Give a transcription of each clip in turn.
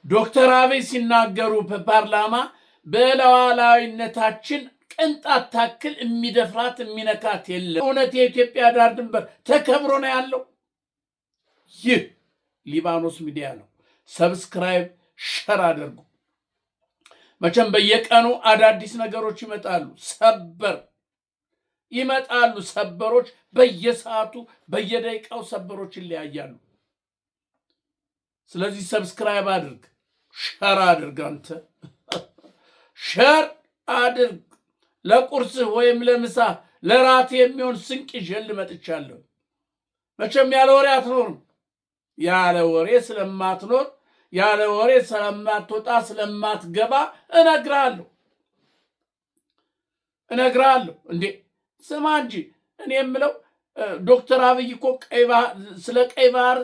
ዶክተር አብይ ሲናገሩ በፓርላማ በሉዓላዊነታችን ቅንጣት ታክል የሚደፍራት የሚነካት የለም። እውነት የኢትዮጵያ ዳር ድንበር ተከብሮ ነው ያለው። ይህ ሊባኖስ ሚዲያ ነው። ሰብስክራይብ ሸር አድርጉ። መቼም በየቀኑ አዳዲስ ነገሮች ይመጣሉ። ሰበሮች በየሰዓቱ በየደቂቃው ሰበሮች ይለያያሉ። ስለዚህ ሰብስክራይብ አድርግ፣ ሸር አድርግ። አንተ ሸር አድርግ። ለቁርስህ ወይም ለምሳ ለራት የሚሆን ስንቅ ይዤ መጥቻለሁ። መቼም ያለ ወሬ አትኖርም። ያለ ወሬ ስለማትኖር ያለ ወሬ ስለማትወጣ ስለማትገባ እነግራለሁ። እንዴ ስማ እንጂ እኔ የምለው ዶክተር አብይ እኮ ስለ ቀይ ባህር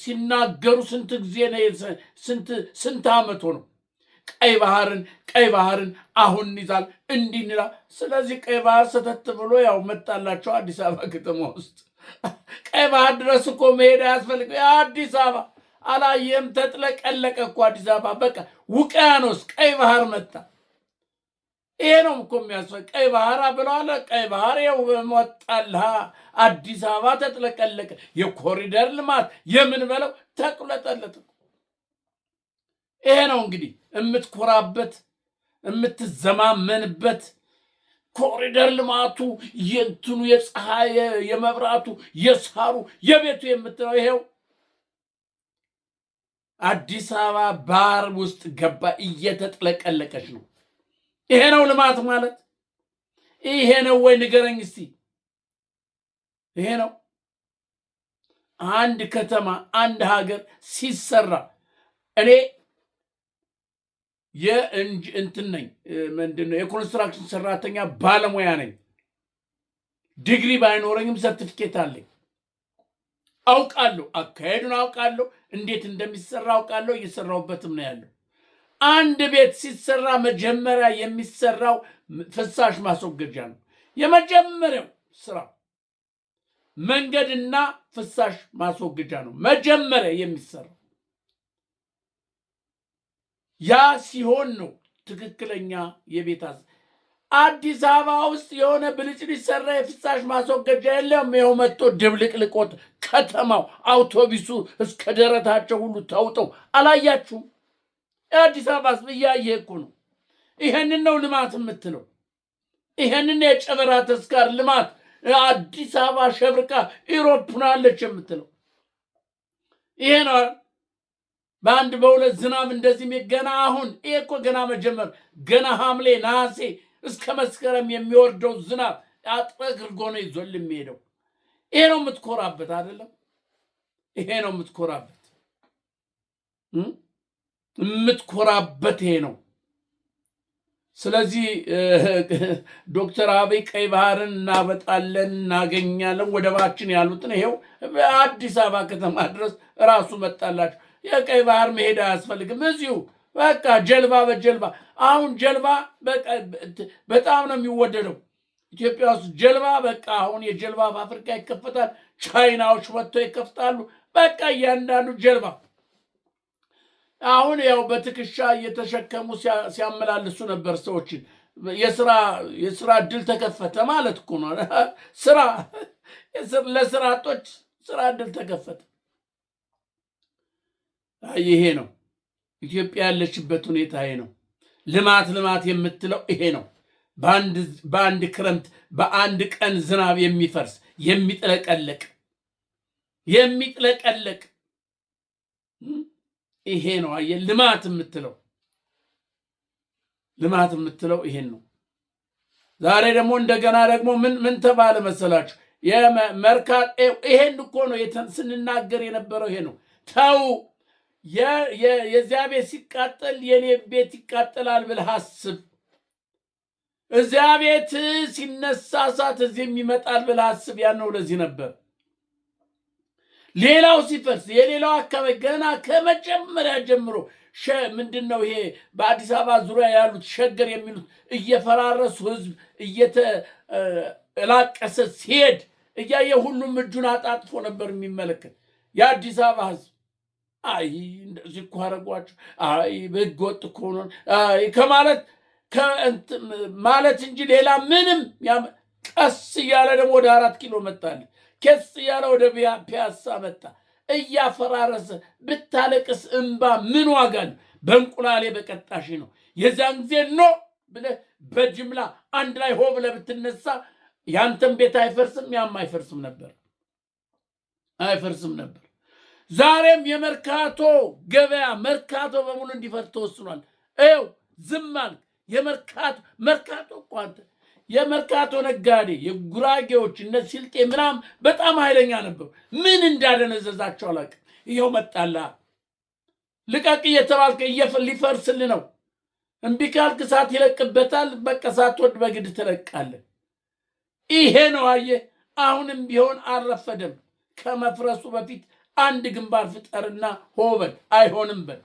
ሲናገሩ ስንት ጊዜ ነው? ስንት ዓመት ነው? ቀይ ባህርን አሁን ይዛል እንዲንላ። ስለዚህ ቀይ ባህር ሰተት ብሎ ያው መጣላቸው አዲስ አበባ ከተማ ውስጥ። ቀይ ባህር ድረስ እኮ መሄድ አያስፈልግም። አዲስ አበባ አላየም? ተጥለቀለቀ እኮ አዲስ አበባ። በቃ ውቅያኖስ ቀይ ባህር መጣ። ይሄ ነው እኮ የሚያስፈልግ። ቀይ ባህር ብለዋል። ቀይ ባህር ያው መጣላ። አዲስ አበባ ተጥለቀለቀ። የኮሪደር ልማት የምን በለው ተቁለጠለጠ። ይሄ ነው እንግዲህ የምትኮራበት የምትዘማመንበት ኮሪደር ልማቱ፣ የእንትኑ፣ የፀሐይ፣ የመብራቱ፣ የሳሩ፣ የቤቱ የምትለው ይሄው አዲስ አበባ ባህር ውስጥ ገባ፣ እየተጥለቀለቀች ነው። ይሄ ነው ልማት ማለት? ይሄ ነው ወይ ንገረኝ እስቲ። ይሄ ነው አንድ ከተማ አንድ ሀገር ሲሰራ። እኔ እንትን ነኝ፣ ምንድነው የኮንስትራክሽን ሰራተኛ ባለሙያ ነኝ። ዲግሪ ባይኖረኝም ሰርቲፊኬት አለኝ። አውቃለሁ፣ አካሄዱን አውቃለሁ፣ እንዴት እንደሚሰራ አውቃለሁ። እየሰራሁበትም ነው ያለው። አንድ ቤት ሲሰራ መጀመሪያ የሚሰራው ፍሳሽ ማስወገጃ ነው። የመጀመሪያው ስራ መንገድና ፍሳሽ ማስወገጃ ነው መጀመሪያ የሚሰራው። ያ ሲሆን ነው ትክክለኛ የቤት አዲስ አበባ ውስጥ የሆነ ብልጭ ሊሰራ የፍሳሽ ማስወገጃ የለም። ይኸው መጥቶ ድብልቅልቆት ከተማው አውቶቡሱ እስከ ደረታቸው ሁሉ ተውጠው አላያችሁም? የአዲስ አበባ ህዝብ እያየ እኮ ነው። ይሄንን ነው ልማት የምትለው? ይሄንን የጨበራ ተስካር ልማት አዲስ አበባ ሸብርቃ ኢሮፕናለች የምትለው? ይሄ ነው። በአንድ በሁለት ዝናብ እንደዚህ ገና አሁን ይሄ እኮ ገና መጀመር፣ ገና ሐምሌ ነሐሴ እስከ መስከረም የሚወርደው ዝናብ አጥረግርጎ ነው ይዞል የሚሄደው። ይሄ ነው የምትኮራበት አይደለም? ይሄ ነው የምትኮራበት ይሄ ነው። ስለዚህ ዶክተር አብይ ቀይ ባህርን እናበጣለን እናገኛለን ወደባችን ያሉትን ይሄው በአዲስ አበባ ከተማ ድረስ ራሱ መጣላቸው። የቀይ ባህር መሄድ አያስፈልግም። እዚሁ በቃ ጀልባ በጀልባ አሁን ጀልባ በጣም ነው የሚወደደው ኢትዮጵያ ውስጥ ጀልባ። በቃ አሁን የጀልባ ፋብሪካ ይከፈታል። ቻይናዎች መጥተው ይከፍታሉ። በቃ እያንዳንዱ ጀልባ አሁን ያው በትከሻ እየተሸከሙ ሲያመላልሱ ነበር ሰዎችን። የስራ እድል ተከፈተ ማለት እኮ ነው። ለስራ አጦች ስራ እድል ተከፈተ። ይሄ ነው ኢትዮጵያ ያለችበት ሁኔታ። ይሄ ነው ልማት የምትለው ይሄ ነው። በአንድ ክረምት በአንድ ቀን ዝናብ የሚፈርስ የሚጥለቀለቅ ይሄ ነው። አየህ ልማት የምትለው ይሄን ነው። ዛሬ ደግሞ እንደገና ደግሞ ምን ተባለ መሰላችሁ? የመርካት ይሄን እኮ ነው ስንናገር የነበረው። ይሄ ነው ተው የዚያ ቤት ሲቃጠል የኔ ቤት ይቃጠላል ብለህ አስብ። እዚያ ቤት ሲነሳ እሳት እዚህም ይመጣል ብለህ አስብ። ያነው ለዚህ ነበር። ሌላው ሲፈርስ የሌላው አካባቢ ገና ከመጀመሪያ ጀምሮ ምንድነው ይሄ በአዲስ አበባ ዙሪያ ያሉት ሸገር የሚሉት እየፈራረሱ ህዝብ እየተላቀሰ ሲሄድ እያየ ሁሉም እጁን አጣጥፎ ነበር የሚመለከት የአዲስ አበባ ህዝብ። አይ እንደዚህ እኮ አደረጓቸው፣ አይ በሕገ ወጥ እኮ ነው ከማለት ማለት እንጂ ሌላ ምንም። ቀስ እያለ ደግሞ ወደ 4 ኪሎ መጣል፣ ቀስ እያለ ወደ ፒያሳ መጣ። እያፈራረሰ ብታለቅስ እንባ ምን ዋጋ ነው? በእንቁላሌ በቀጣሽ ነው። የዛን ጊዜ ኖ ብለህ በጅምላ አንድ ላይ ሆ ብለህ ብትነሳ ያንተም ቤት አይፈርስም፣ ያም አይፈርስም ነበር፣ አይፈርስም ነበር። ዛሬም የመርካቶ ገበያ መርካቶ በሙሉ እንዲፈርስ ተወስኗል። ይኸው ዝም አልክ። መርካቶ እኮ አንተ የመርካቶ ነጋዴ የጉራጌዎች እነ ስልጤ ምናምን በጣም ኃይለኛ ነበሩ። ምን እንዳደነዘዛቸው አላውቅም። ይኸው መጣላ ልቀቅ እየተባልከ ሊፈርስልህ ነው። እምቢ ካልክ እሳት ይለቅበታል። በቃ ሳትወድ በግድ ትለቃለህ። ይሄ ነው አየህ። አሁንም ቢሆን አልረፈደም። ከመፍረሱ በፊት አንድ ግንባር ፍጠርና ሆበል አይሆንም በል።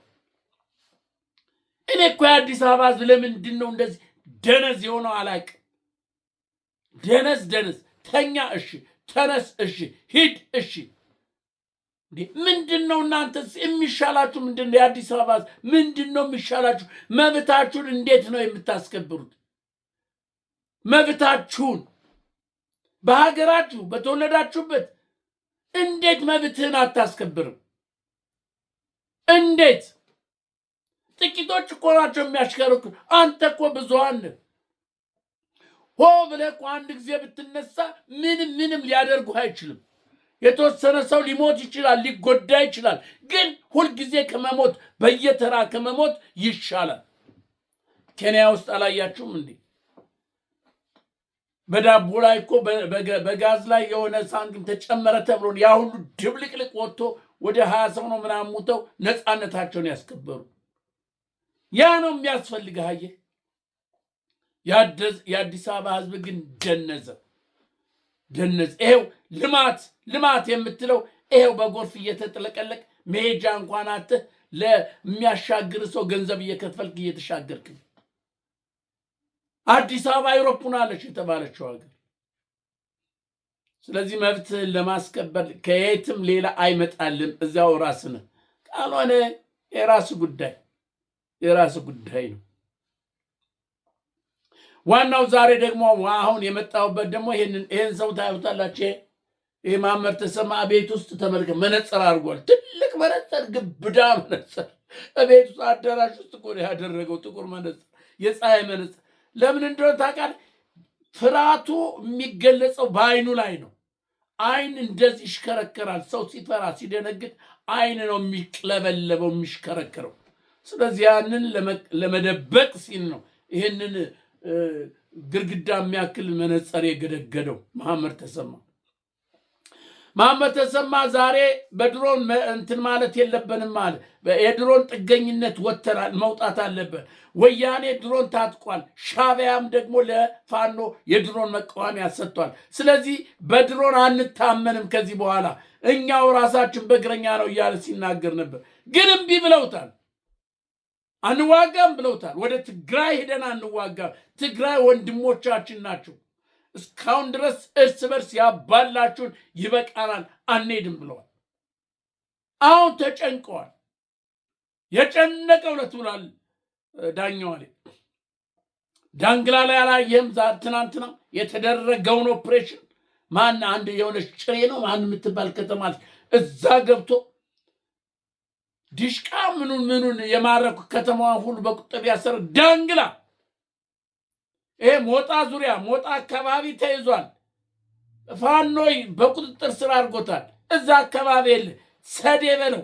እኔ እኮ የአዲስ አበባ ሕዝብ ለምንድን ነው እንደዚህ ደነዝ የሆነው አላውቅም። ደነዝ ተኛ፣ እሺ፣ ተነስ፣ እሺ፣ ሂድ፣ እሺ። ምንድን ነው እናንተ የሚሻላችሁ? ምንድን ነው የአዲስ አበባ ሕዝብ ምንድን ነው የሚሻላችሁ? መብታችሁን እንዴት ነው የምታስከብሩት? መብታችሁን በሀገራችሁ በተወለዳችሁበት እንዴት መብትህን አታስከብርም? እንዴት? ጥቂቶች እኮ ናቸው የሚያሽከረክሩ። አንተ እኮ ብዙሃን ነህ። ሆ ብለህ እኮ አንድ ጊዜ ብትነሳ ምንም ሊያደርጉ አይችልም። የተወሰነ ሰው ሊሞት ይችላል፣ ሊጎዳ ይችላል። ግን ሁልጊዜ ከመሞት በየተራ ከመሞት ይሻላል። ኬንያ ውስጥ አላያችሁም እንዴ? በዳቦ ላይ እኮ በጋዝ ላይ የሆነ ሳንቲም ተጨመረ ተብሎ ያ ሁሉ ድብልቅልቅ ወጥቶ ወደ 20 ሰው ነው ምናምን ሞተው ነፃነታቸውን ያስከበሩ። ያ ነው የሚያስፈልግህ። አየህ፣ የአዲስ አበባ ሕዝብ ግን ደነዘ። ይሄው ልማት የምትለው ይሄው በጎርፍ እየተጥለቀለቅ መሄጃ እንኳን አጥተህ ለሚያሻግር ሰው ገንዘብ እየከፈልክ እየተሻገርክ። አዲስ አበባ አይሮፕላኖች የተባለችው ሀገር። ስለዚህ መብትህን ለማስከበር ከየትም ሌላ አይመጣልም። እዚያው ራስህ ነህ። ካልሆነ የራስህ ጉዳይ ነው። ዋናው ዛሬ ደግሞ አሁን የመጣሁበት ደግሞ ይሄን ሰው ታዩታላችሁ። ይሄ ማመር ተሰማ ቤት ውስጥ ተመልከት፣ መነጽር አድርጓል። ትልቅ መነጽር፣ ግብዳ መነጽር። ቤት ውስጥ አዳራሽ ውስጥ እኮ ያደረገው ጥቁር መነጽር፣ የፀሐይ መነጽር። ለምን እንደሆነ ታውቃለህ? ፍርሃቱ የሚገለጸው በአይኑ ላይ ነው። አይን እንደዚህ ይሽከረከራል። ሰው ሲፈራ ሲደነግጥ አይን ነው የሚቅለበለበው የሚሽከረከረው። ስለዚህ ያንን ለመደበቅ ሲል ነው ይሄንን ግርግዳ የሚያክል መነጽር የገደገደው መሐመድ ተሰማ ዛሬ በድሮን እንትን ማለት የለብንም አለ። የድሮን ጥገኝነት ወጥተናል፣ መውጣት አለበት። ወያኔ ድሮን ታጥቋል። ሻዕቢያም ደግሞ ለፋኖ የድሮን መቃወሚያ ሰጥቷል። ስለዚህ በድሮን አንታመንም ከዚህ በኋላ እኛው ራሳችን በእግረኛ ነው እያለ ሲናገር ነበር። ግን እምቢ ብለውታል። አንዋጋም ብለውታል። ወደ ትግራይ ሄደን አንዋጋም። ትግራይ ወንድሞቻችን ናቸው። እስካሁን ድረስ እርስ በርስ ያባላችሁን ይበቃናል፣ አንሄድም ብለዋል። አሁን ተጨንቀዋል። የጨነቀው ዕለት ብሏል ዳኛው ላይ። ዳንግላ ላይ አላየህም? ትናንትና የተደረገውን ኦፕሬሽን አንድ የሆነች ጭሬ ነው የምትባል ከተማ እዛ ገብቶ ዲሽቃ ምኑን የማረኩ ከተማዋን ሁሉ በቁጥር ያሰረ ዳንግላ። ይሄ ሞጣ ዙሪያ ሞጣ አካባቢ ተይዟል። ፋኖይ በቁጥጥር ስር አድርጎታል። እዛ አካባቢ የለ ሰዴ በለው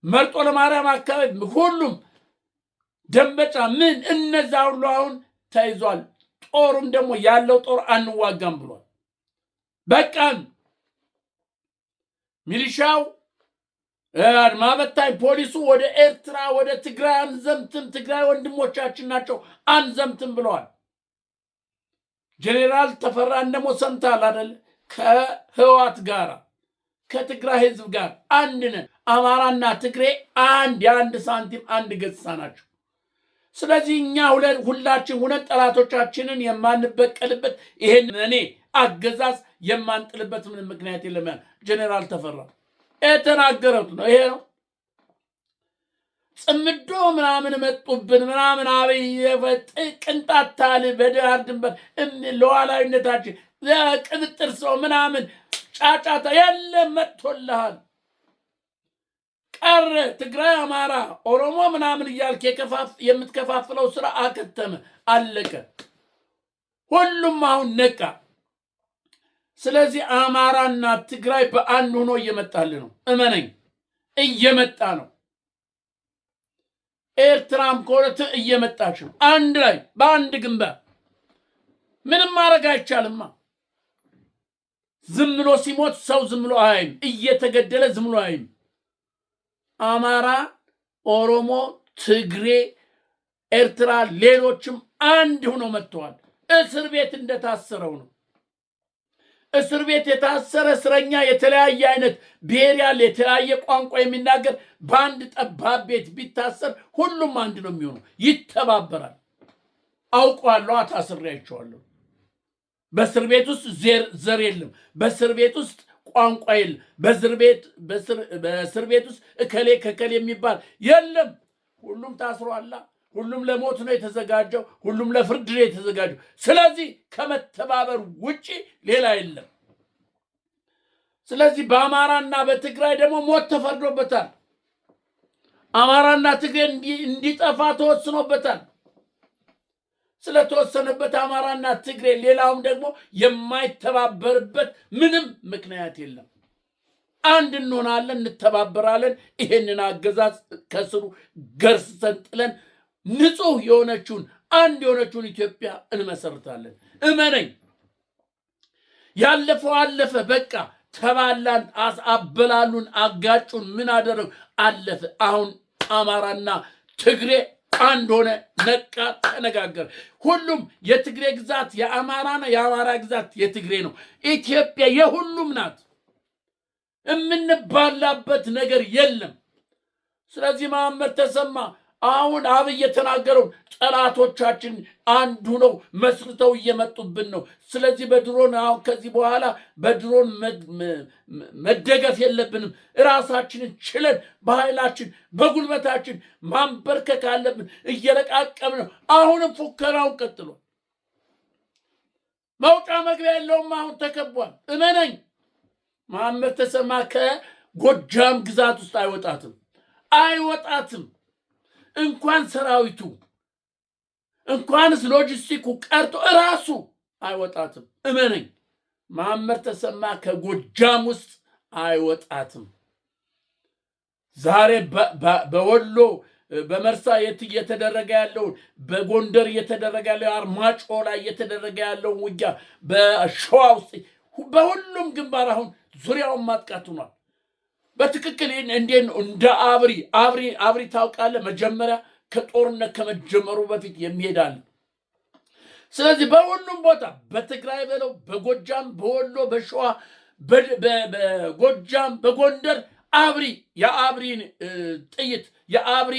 መርጦ ለማርያም አካባቢ ሁሉም ደንበጫ እነዛ ሁሉ አሁን ተይዟል። ጦሩም ደግሞ ያለው ጦር አንዋጋም ብሏል። በቃን ሚሊሻው አድማ በታኝ ፖሊሱ ወደ ኤርትራ ወደ ትግራይ አንዘምትም፣ ትግራይ ወንድሞቻችን ናቸው አንዘምትም ብለዋል። ጄኔራል ተፈራን ደግሞ ሰምተሃል አይደል? ከህዋት ጋር ከትግራይ ህዝብ ጋር አንድ ነን፣ አማራና ትግሬ የአንድ ሳንቲም አንድ ገጽታ ናቸው። ስለዚህ እኛ ሁላችን ሁለት ጠላቶቻችንን የማንበቀልበት ይሄን እኔ አገዛዝ የማንጥልበት ምንም ምክንያት የለም። ጄኔራል ተፈራ የተናገረው ነው። ይሄ ነው ጽምዶ ምናምን መጡብን ምናምን አብይ ቅንጣት ታህል በዳር ድንበር ሉዓላዊነታችን ቅብጥር ሰው ምናምን ጫጫታ የለም መጥቶልሃል። ቀረ ትግራይ፣ አማራ፣ ኦሮሞ ምናምን እያልክ የምትከፋፍለው ስራ አከተመ፣ አለቀ። ሁሉም አሁን ነቃ። ስለዚህ አማራና ትግራይ በአንድ ሆኖ እየመጣል ነው። እመነኝ እየመጣ ነው። ኤርትራም ከሆነ እየመጣች ነው። አንድ ላይ በአንድ ግንባር ምንም ማድረግ አይቻልማ። ዝም ብሎ ሲሞት ሰው ዝም ብሎ አይም፣ እየተገደለ ዝም ብሎ አይም። አማራ፣ ኦሮሞ፣ ትግሬ፣ ኤርትራ ሌሎችም አንድ ሆኖ መጥተዋል። እስር ቤት እንደታሰረው ነው። እስር ቤት የታሰረ እስረኛ የተለያየ አይነት ብሔር ያለ የተለያየ ቋንቋ የሚናገር በአንድ ጠባብ ቤት ቢታሰር ሁሉም አንድ ነው የሚሆነው፣ ይተባበራል። አውቀዋለሁ፣ ታስሬያቸዋለሁ። በእስር ቤት ውስጥ ዘር የለም። በእስር ቤት ውስጥ ቋንቋ የለም። በእስር ቤት ውስጥ እከሌ ከከሌ የሚባል የለም። ሁሉም ታስሯላ። ሁሉም ለሞት ነው የተዘጋጀው። ሁሉም ለፍርድ ነው የተዘጋጀው። ስለዚህ ከመተባበር ውጪ ሌላ የለም። ስለዚህ በአማራና በትግራይ ደግሞ ሞት ተፈርዶበታል። አማራና ትግራይ እንዲጠፋ ተወስኖበታል። ስለተወሰነበት አማራና ትግራይ ሌላውም ደግሞ የማይተባበርበት ምንም ምክንያት የለም። አንድ እንሆናለን፣ እንተባበራለን። ይሄንን አገዛዝ ከስሩ ገርስሰን ጥለን ንጹህ የሆነችውን አንድ የሆነችውን ኢትዮጵያ እንመሰርታለን። እመነኝ። ያለፈው አለፈ፣ በቃ ተባላን፣ አበላሉን፣ አጋጩን፣ ምን አደረጉ፣ አለፈ። አሁን አማራና ትግሬ አንድ ሆነ፣ ነቃ፣ ተነጋገረ። ሁሉም የትግሬ ግዛት የአማራ ነው፣ የአማራ ግዛት የትግሬ ነው። ኢትዮጵያ የሁሉም ናት። የምንባላበት ነገር የለም። ስለዚህ መሐመድ ተሰማ አሁን አብይ የተናገረው ጠላቶቻችን አንዱ ነው መስርተው እየመጡብን ነው። ስለዚህ በድሮን አሁን ከዚህ በኋላ በድሮን መደገፍ የለብንም። ራሳችንን ችለን በኃይላችን በጉልበታችን ማንበርከክ አለብን። እየለቃቀም ነው። አሁንም ፉከራውን ቀጥሏል። መውጫ መግቢያ የለውም። አሁን ተከቧል። እመነኝ። መሐመድ ተሰማ ከጎጃም ግዛት ውስጥ አይወጣትም። እንኳን ሰራዊቱ እንኳንስ ሎጂስቲኩ ቀርቶ እራሱ አይወጣትም። እመነኝ። መሐመድ ተሰማ ከጎጃም ውስጥ አይወጣትም። ዛሬ በወሎ በመርሳ እየተደረገ ያለውን፣ በጎንደር እየተደረገ ያለው፣ አርማጭሆ ላይ እየተደረገ ያለውን ውጊያ፣ በሸዋ ውስጥ በሁሉም ግንባር አሁን ዙሪያውን ማጥቃት ሆኗል። በትክክል እንዴት ነው? እንደ አብሪ ታውቃለህ? መጀመሪያ ከጦርነት ከመጀመሩ በፊት የሚሄዳል። ስለዚህ በሁሉም ቦታ በትግራይ በለው፣ በጎጃም፣ በወሎ፣ በሸዋ፣ በጎጃም፣ በጎንደር የአብሪን ጥይት፣ የአብሪ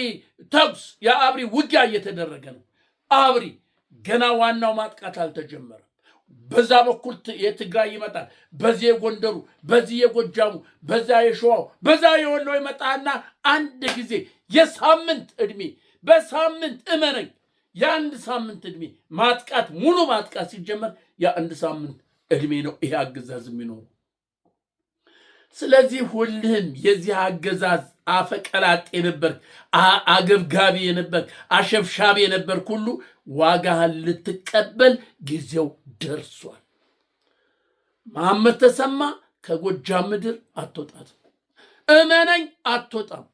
ተኩስ፣ የአብሪ ውጊያ እየተደረገ ነው። አብሪ ገና ዋናው ማጥቃት አልተጀመረም። በዛ በኩል የትግራይ ይመጣል፣ በዚህ የጎንደሩ፣ በዚህ የጎጃሙ፣ በዛ የሸዋው፣ በዛ የወሎ ይመጣና አንድ ጊዜ በሳምንት እመነኝ፣ የአንድ ሳምንት ዕድሜ ማጥቃት፣ ሙሉ ማጥቃት ሲጀመር የአንድ ሳምንት ዕድሜ ነው ይሄ አገዛዝ የሚኖሩ። ስለዚህ ሁልህም የዚህ አገዛዝ አፈቀላጤ የነበርክ፣ አገብጋቢ የነበርክ፣ አሸብሻቢ የነበርክ ሁሉ ዋጋህን ልትቀበል ጊዜው ደርሷል። መሐመድ ተሰማ ከጎጃም ምድር አትወጣትም። እመነኝ፣ አትወጣም።